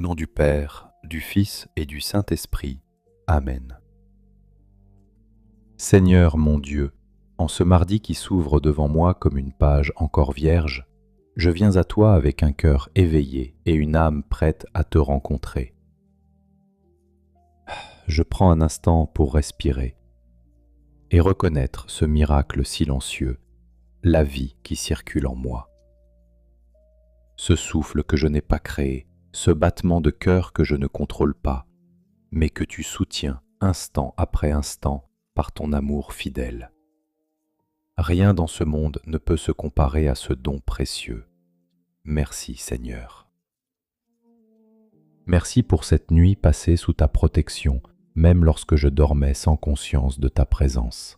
nom du Père, du Fils et du Saint-Esprit. Amen. Seigneur mon Dieu, en ce mardi qui s'ouvre devant moi comme une page encore vierge, je viens à toi avec un cœur éveillé et une âme prête à te rencontrer. Je prends un instant pour respirer et reconnaître ce miracle silencieux, la vie qui circule en moi. Ce souffle que je n'ai pas créé, ce battement de cœur que je ne contrôle pas, mais que tu soutiens instant après instant par ton amour fidèle. Rien dans ce monde ne peut se comparer à ce don précieux. Merci Seigneur. Merci pour cette nuit passée sous ta protection, même lorsque je dormais sans conscience de ta présence.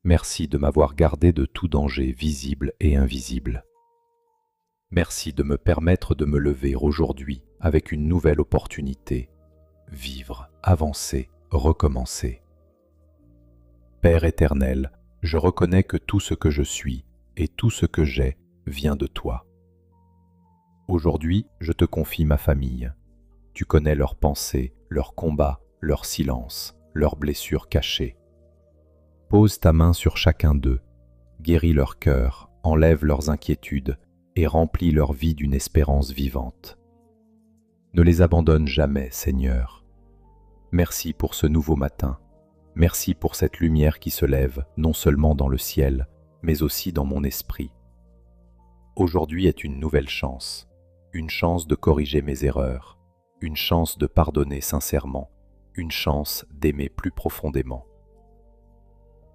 Merci de m'avoir gardé de tout danger visible et invisible. Merci de me permettre de me lever aujourd'hui avec une nouvelle opportunité, vivre, avancer, recommencer. Père éternel, je reconnais que tout ce que je suis et tout ce que j'ai vient de toi. Aujourd'hui, je te confie ma famille. Tu connais leurs pensées, leurs combats, leurs silences, leurs blessures cachées. Pose ta main sur chacun d'eux, guéris leur cœur, enlève leurs inquiétudes et remplis leur vie d'une espérance vivante. Ne les abandonne jamais, Seigneur. Merci pour ce nouveau matin. Merci pour cette lumière qui se lève, non seulement dans le ciel, mais aussi dans mon esprit. Aujourd'hui est une nouvelle chance, une chance de corriger mes erreurs, une chance de pardonner sincèrement, une chance d'aimer plus profondément.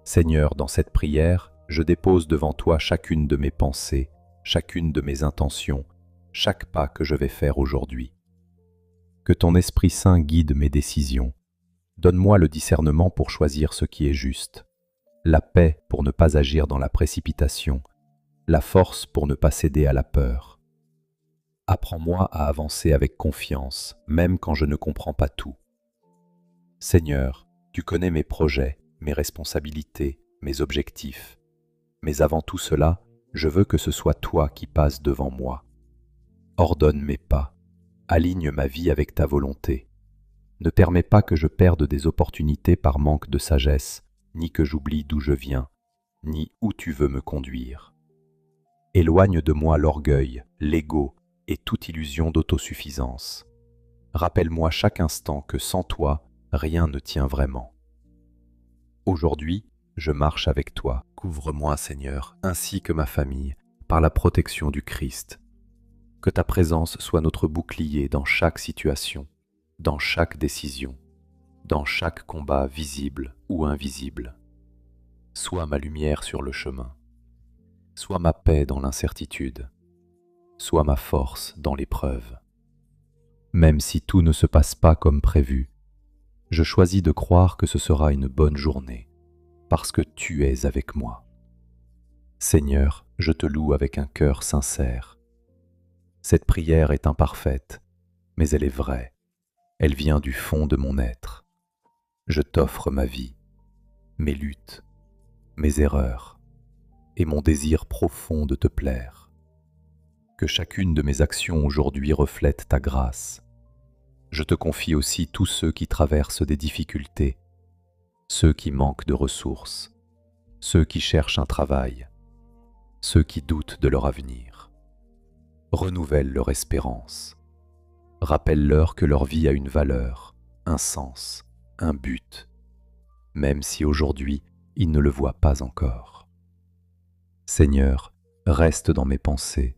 Seigneur, dans cette prière, je dépose devant toi chacune de mes pensées, chacune de mes intentions, chaque pas que je vais faire aujourd'hui. Que ton Esprit Saint guide mes décisions. Donne-moi le discernement pour choisir ce qui est juste, la paix pour ne pas agir dans la précipitation, la force pour ne pas céder à la peur. Apprends-moi à avancer avec confiance, même quand je ne comprends pas tout. Seigneur, tu connais mes projets, mes responsabilités, mes objectifs. Mais avant tout cela, je veux que ce soit toi qui passes devant moi. Ordonne mes pas, aligne ma vie avec ta volonté. Ne permets pas que je perde des opportunités par manque de sagesse, ni que j'oublie d'où je viens, ni où tu veux me conduire. Éloigne de moi l'orgueil, l'ego et toute illusion d'autosuffisance. Rappelle-moi chaque instant que sans toi, rien ne tient vraiment. Aujourd'hui, je marche avec toi. Couvre-moi, Seigneur, ainsi que ma famille, par la protection du Christ. Que ta présence soit notre bouclier dans chaque situation, dans chaque décision, dans chaque combat visible ou invisible. Sois ma lumière sur le chemin. Sois ma paix dans l'incertitude. Sois ma force dans l'épreuve. Même si tout ne se passe pas comme prévu, je choisis de croire que ce sera une bonne journée, parce que tu es avec moi. Seigneur, je te loue avec un cœur sincère. Cette prière est imparfaite, mais elle est vraie. Elle vient du fond de mon être. Je t'offre ma vie, mes luttes, mes erreurs et mon désir profond de te plaire. Que chacune de mes actions aujourd'hui reflète ta grâce. Je te confie aussi tous ceux qui traversent des difficultés, ceux qui manquent de ressources, ceux qui cherchent un travail, ceux qui doutent de leur avenir. Renouvelle leur espérance. Rappelle-leur que leur vie a une valeur, un sens, un but, même si aujourd'hui ils ne le voient pas encore. Seigneur, reste dans mes pensées,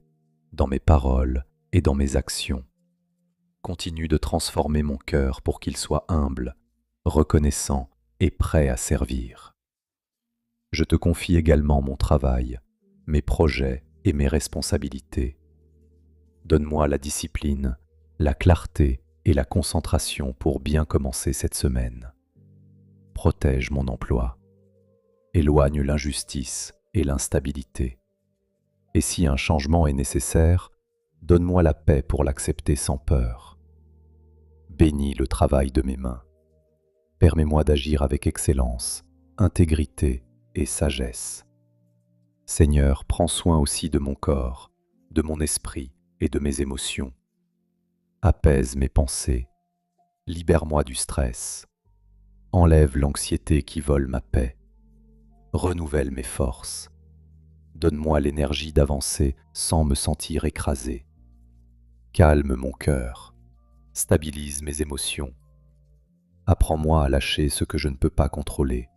dans mes paroles et dans mes actions. Continue de transformer mon cœur pour qu'il soit humble, reconnaissant et prêt à servir. Je te confie également mon travail, mes projets et mes responsabilités. Donne-moi la discipline, la clarté et la concentration pour bien commencer cette semaine. Protège mon emploi. Éloigne l'injustice et l'instabilité. Et si un changement est nécessaire, donne-moi la paix pour l'accepter sans peur. Bénis le travail de mes mains. Permets-moi d'agir avec excellence, intégrité et sagesse. Seigneur, prends soin aussi de mon corps, de mon esprit et de mes émotions. Apaise mes pensées, libère-moi du stress, enlève l'anxiété qui vole ma paix, renouvelle mes forces, donne-moi l'énergie d'avancer sans me sentir écrasé. Calme mon cœur, stabilise mes émotions, apprends-moi à lâcher ce que je ne peux pas contrôler.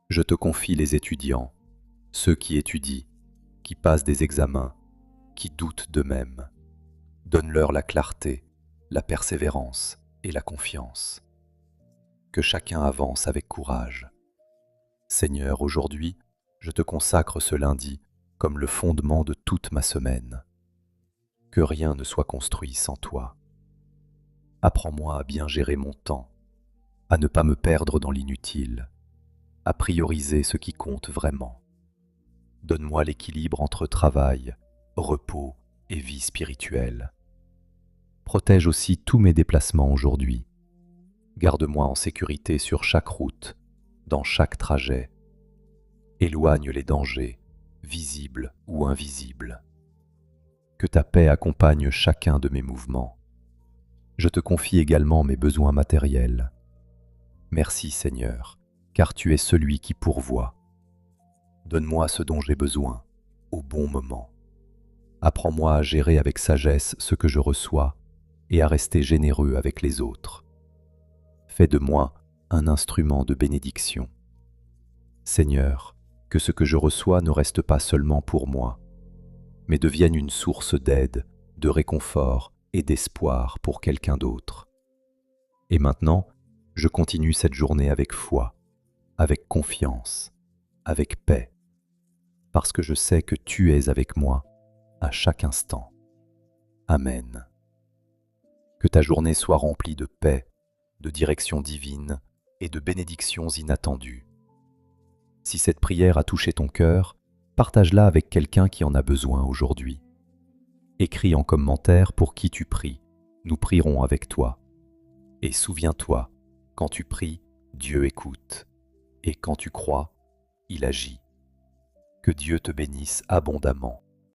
Je te confie les étudiants, ceux qui étudient, qui passent des examens, qui doutent d'eux-mêmes. Donne-leur la clarté, la persévérance et la confiance. Que chacun avance avec courage. Seigneur, aujourd'hui, je te consacre ce lundi comme le fondement de toute ma semaine. Que rien ne soit construit sans toi. Apprends-moi à bien gérer mon temps, à ne pas me perdre dans l'inutile, à prioriser ce qui compte vraiment. Donne-moi l'équilibre entre travail, repos et vie spirituelle. Protège aussi tous mes déplacements aujourd'hui. Garde-moi en sécurité sur chaque route, dans chaque trajet. Éloigne les dangers, visibles ou invisibles. Que ta paix accompagne chacun de mes mouvements. Je te confie également mes besoins matériels. Merci Seigneur, car tu es celui qui pourvoit. Donne-moi ce dont j'ai besoin, au bon moment. Apprends-moi à gérer avec sagesse ce que je reçois et à rester généreux avec les autres. Fais de moi un instrument de bénédiction. Seigneur, que ce que je reçois ne reste pas seulement pour moi, mais devienne une source d'aide, de réconfort et d'espoir pour quelqu'un d'autre. Et maintenant, je continue cette journée avec foi, avec confiance, avec paix, parce que je sais que tu es avec moi à chaque instant. Amen. Que ta journée soit remplie de paix, de direction divine et de bénédictions inattendues. Si cette prière a touché ton cœur, partage-la avec quelqu'un qui en a besoin aujourd'hui. Écris en commentaire pour qui tu pries, nous prierons avec toi. Et souviens-toi, quand tu pries, Dieu écoute, et quand tu crois, il agit. Que Dieu te bénisse abondamment.